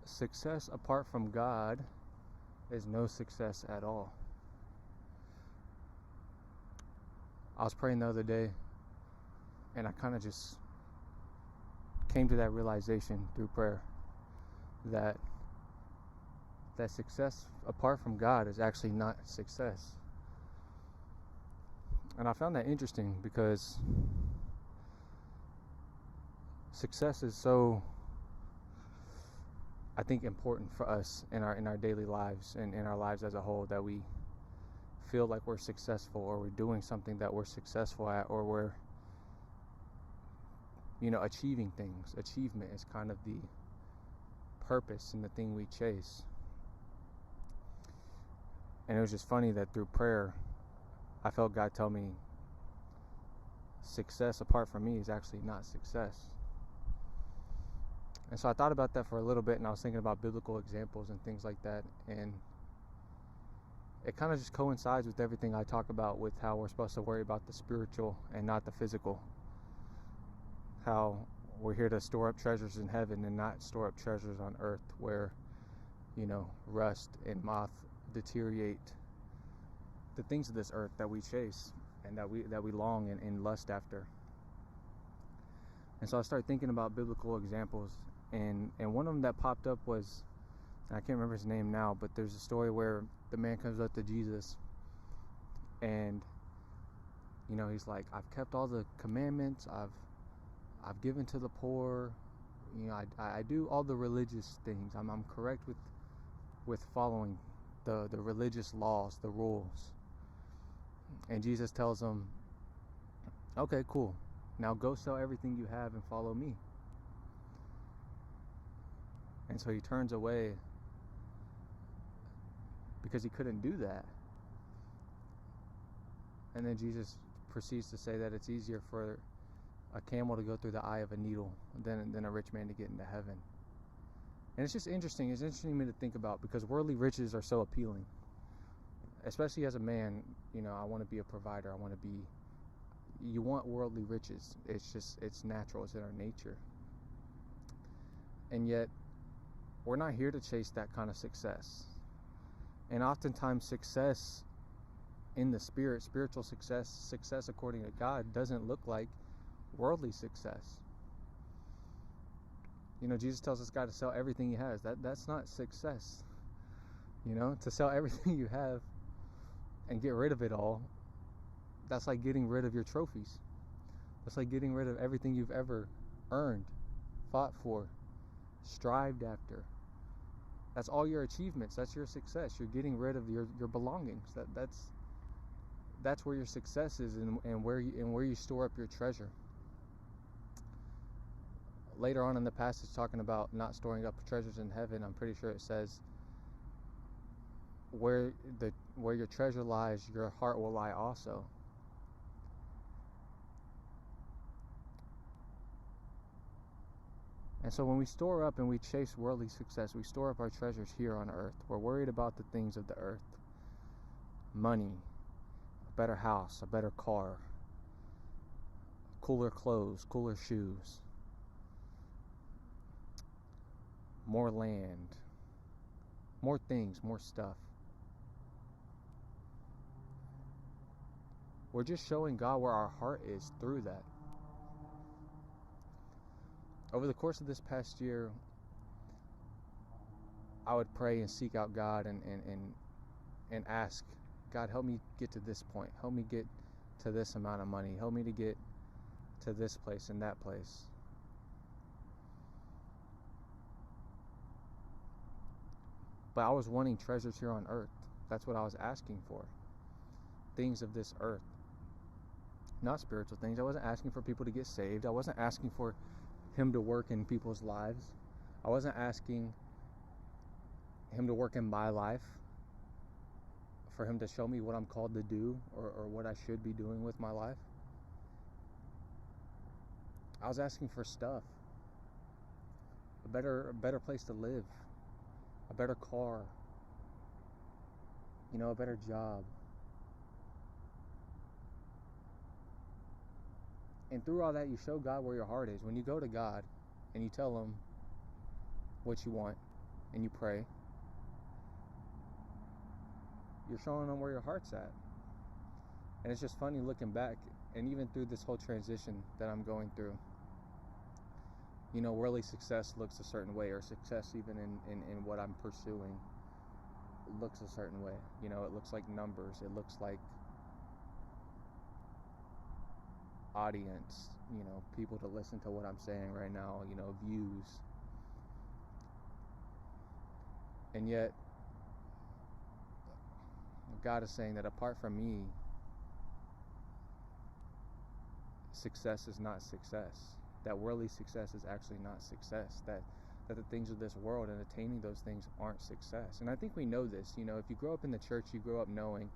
success apart from God is no success at all. I was praying the other day, and I kind of just came to that realization through prayer that success apart from God is actually not success. And I found that interesting because success is so, I think, important for us in our daily lives and in our lives as a whole, that we feel like we're successful, or we're doing something that we're successful at, or we're achieving things. Achievement is kind of the purpose and the thing we chase. And it was just funny that through prayer I felt God tell me success apart from me is actually not success. And so I thought about that for a little bit, and I was thinking about biblical examples and things like that, and it kind of just coincides with everything I talk about, with how we're supposed to worry about the spiritual and not the physical. How we're here to store up treasures in heaven and not store up treasures on earth, where rust and moth deteriorate the things of this earth that we chase and that we long and lust after. And so I started thinking about biblical examples, and one of them that popped up was, I can't remember his name now, but there's a story where the man comes up to Jesus, and he's like, I've kept all the commandments, I've given to the poor, I do all the religious things, I'm correct with following the religious laws, the rules. And Jesus tells him, okay, cool, now go sell everything you have and follow me. And so he turns away because he couldn't do that. And then Jesus proceeds to say that it's easier for a camel to go through the eye of a needle than a rich man to get into heaven. And it's just interesting. It's interesting to me to think about, because worldly riches are so appealing. Especially as a man, I want to be a provider. You want worldly riches. It's natural. It's in our nature. And yet, we're not here to chase that kind of success. And oftentimes success in the spirit, spiritual success according to God, doesn't look like worldly success. Jesus tells this guy to sell everything he has. That's not success. To sell everything you have and get rid of it all, that's like getting rid of your trophies. That's like getting rid of everything you've ever earned, fought for, strived after. That's all your achievements. That's your success. You're getting rid of your belongings. That's where your success is, and where you store up your treasure. Later on in the passage, talking about not storing up treasures in heaven, I'm pretty sure it says, where your treasure lies, your heart will lie also. And so when we store up and we chase worldly success, we store up our treasures here on earth. We're worried about the things of the earth. Money, a better house, a better car, cooler clothes, cooler shoes, more land, more things, more stuff. We're just showing God where our heart is through that. Over the course of this past year, I would pray and seek out God and ask, God, help me get to this point. Help me get to this amount of money. Help me to get to this place and that place. But I was wanting treasures here on earth. That's what I was asking for. Things of this earth. Not spiritual things. I wasn't asking for people to get saved. I wasn't asking for Him to work in people's lives. I wasn't asking Him to work in my life, for Him to show me what I'm called to do, or what I should be doing with my life. I was asking for stuff. A better place to live. A better car. A better job. And through all that, you show God where your heart is. When you go to God and you tell Him what you want, and you pray, you're showing them where your heart's at. And it's just funny looking back, and even through this whole transition that I'm going through, you know, worldly success looks a certain way, or success even in what I'm pursuing looks a certain way. You know, it looks like numbers, it looks like audience, you know, people to listen to what I'm saying right now, you know, views. And yet God is saying that apart from me, success is not success. That worldly success is actually not success. That the things of this world and attaining those things aren't success. And I think we know this. You know, if you grow up in the church, you grow up knowing,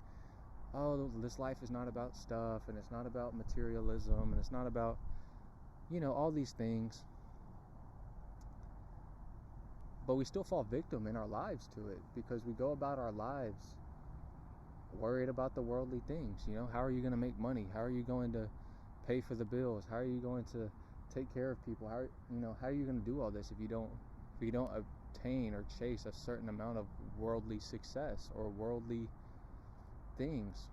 oh, this life is not about stuff, and it's not about materialism, and it's not about, you know, all these things. But we still fall victim in our lives to it, because we go about our lives worried about the worldly things. You know, how are you going to make money? How are you going to pay for the bills? How are you going to take care of people? How are you going to do all this if you don't obtain or chase a certain amount of worldly success or worldly things?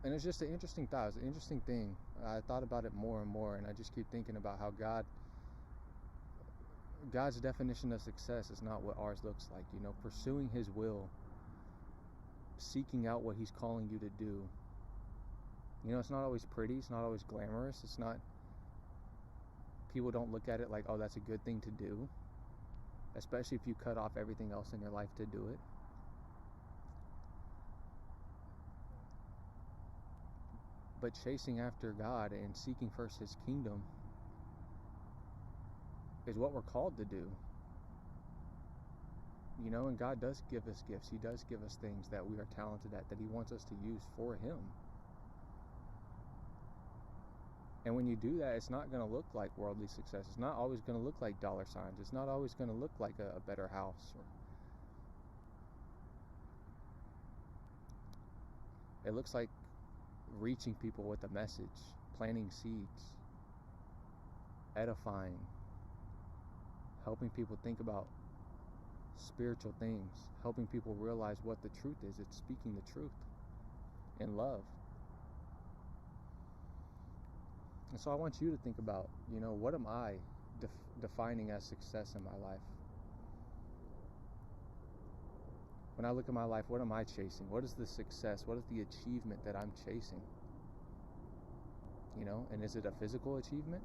And it's just an interesting thought. It's an interesting thing. I thought about it more and more, and I just keep thinking about how God's definition of success is not what ours looks like. You know, pursuing His will, seeking out what He's calling you to do. You know, it's not always pretty. It's not always glamorous. It's not, people don't look at it like, oh, that's a good thing to do, especially if you cut off everything else in your life to do it. But chasing after God and seeking first His kingdom is what we're called to do. You know, and God does give us gifts. He does give us things that we are talented at, that He wants us to use for Him. And when you do that, it's not going to look like worldly success. It's not always going to look like dollar signs. It's not always going to look like a better house. It looks like reaching people with a message, planting seeds, edifying, helping people think about spiritual things, helping people realize what the truth is. It's speaking the truth in love. And so I want you to think about, you know, what am I defining as success in my life? When I look at my life, what am I chasing? What is the success? What is the achievement that I'm chasing? You know, and is it a physical achievement?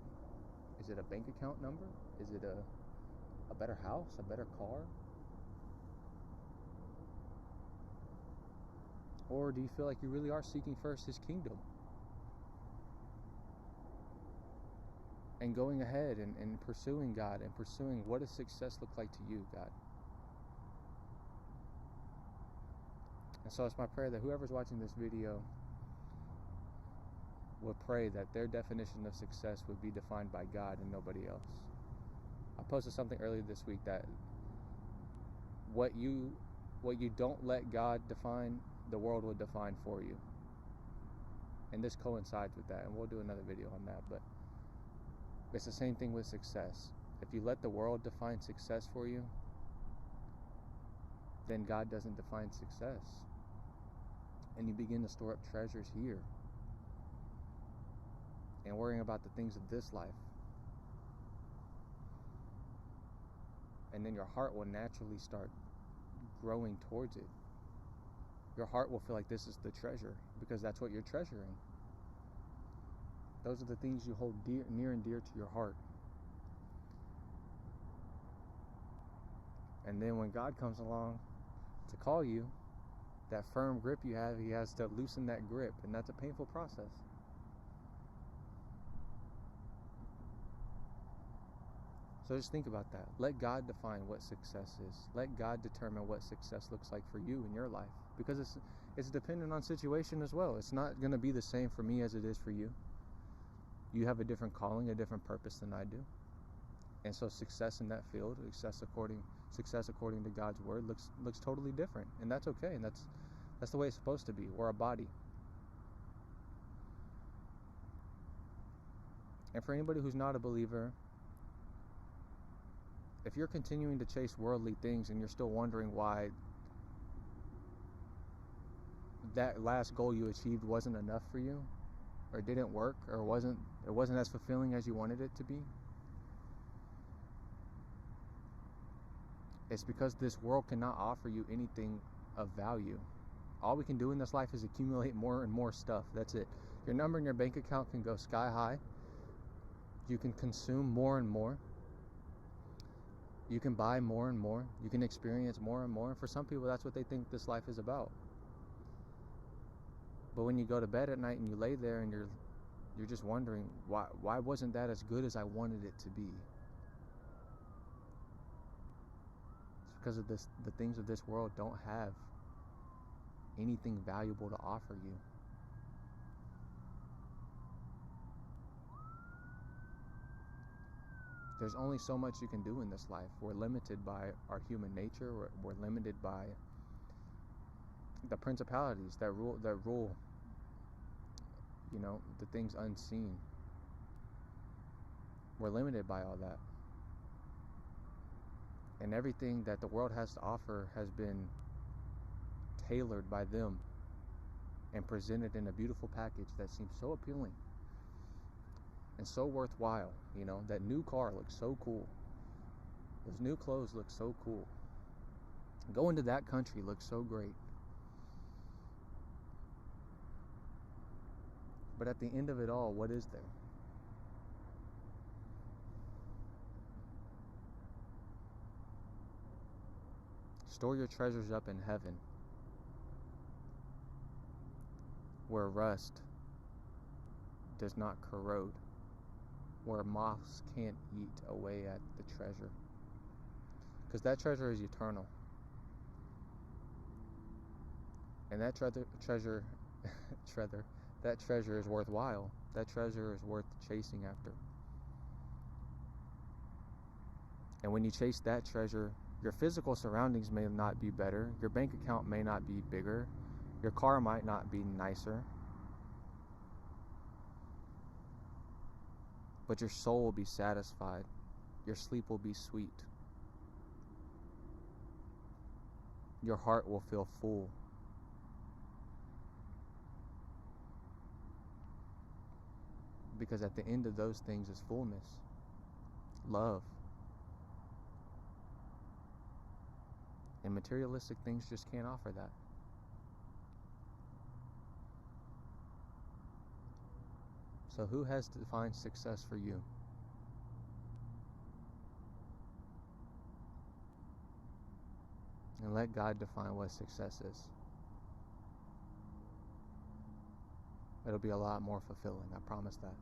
Is it a bank account number? Is it a better house, a better car? Or do you feel like you really are seeking first His kingdom? And going ahead and pursuing God, and pursuing, what does success look like to you, God? And so it's my prayer that whoever's watching this video would pray that their definition of success would be defined by God and nobody else. I posted something earlier this week that what you don't let God define, the world will define for you. And this coincides with that, and we'll do another video on that. But it's the same thing with success. If you let the world define success for you, then God doesn't define success. And you begin to store up treasures here and worrying about the things of this life. And then your heart will naturally start growing towards it. Your heart will feel like this is the treasure, because that's what you're treasuring. Those are the things you hold near and dear to your heart. And then when God comes along to call you, that firm grip you have, He has to loosen that grip, and that's a painful process. So just think about that. Let God define what success is. Let God determine what success looks like for you in your life, because it's dependent on situation as well. It's not going to be the same for me as it is for you. You have a different calling, a different purpose than I do. And so success in that field, success according to God's word looks totally different. And that's okay. And that's the way it's supposed to be. We're a body. And for anybody who's not a believer, if you're continuing to chase worldly things and you're still wondering why that last goal you achieved wasn't enough for you, or didn't work, or it wasn't as fulfilling as you wanted it to be, it's because this world cannot offer you anything of value. All we can do in this life is accumulate more and more stuff. That's it. Your number in your bank account can go sky high. You can consume more and more. You can buy more and more. You can experience more and more. And for some people, that's what they think this life is about. But when you go to bed at night and you lay there and you're just wondering, why wasn't that as good as I wanted it to be? It's because of this. The things of this world don't have anything valuable to offer you. There's only so much you can do in this life. We're limited by our human nature. We're limited by the principalities that rule, the things unseen. We're limited by all that. And everything that the world has to offer has been tailored by them and presented in a beautiful package that seems so appealing and so worthwhile. That new car looks so cool. Those new clothes look so cool. Going to that country looks so great. But at the end of it all, what is there? Store your treasures up in heaven, where rust does not corrode, where moths can't eat away at the treasure. Because that treasure is eternal. And that treasure is worthwhile. That treasure is worth chasing after. And when you chase that treasure, your physical surroundings may not be better. Your bank account may not be bigger. Your car might not be nicer. But your soul will be satisfied. Your sleep will be sweet. Your heart will feel full. Because at the end of those things is fullness, love. And materialistic things just can't offer that. So who has defined success for you? And let God define what success is. It'll be a lot more fulfilling, I promise that.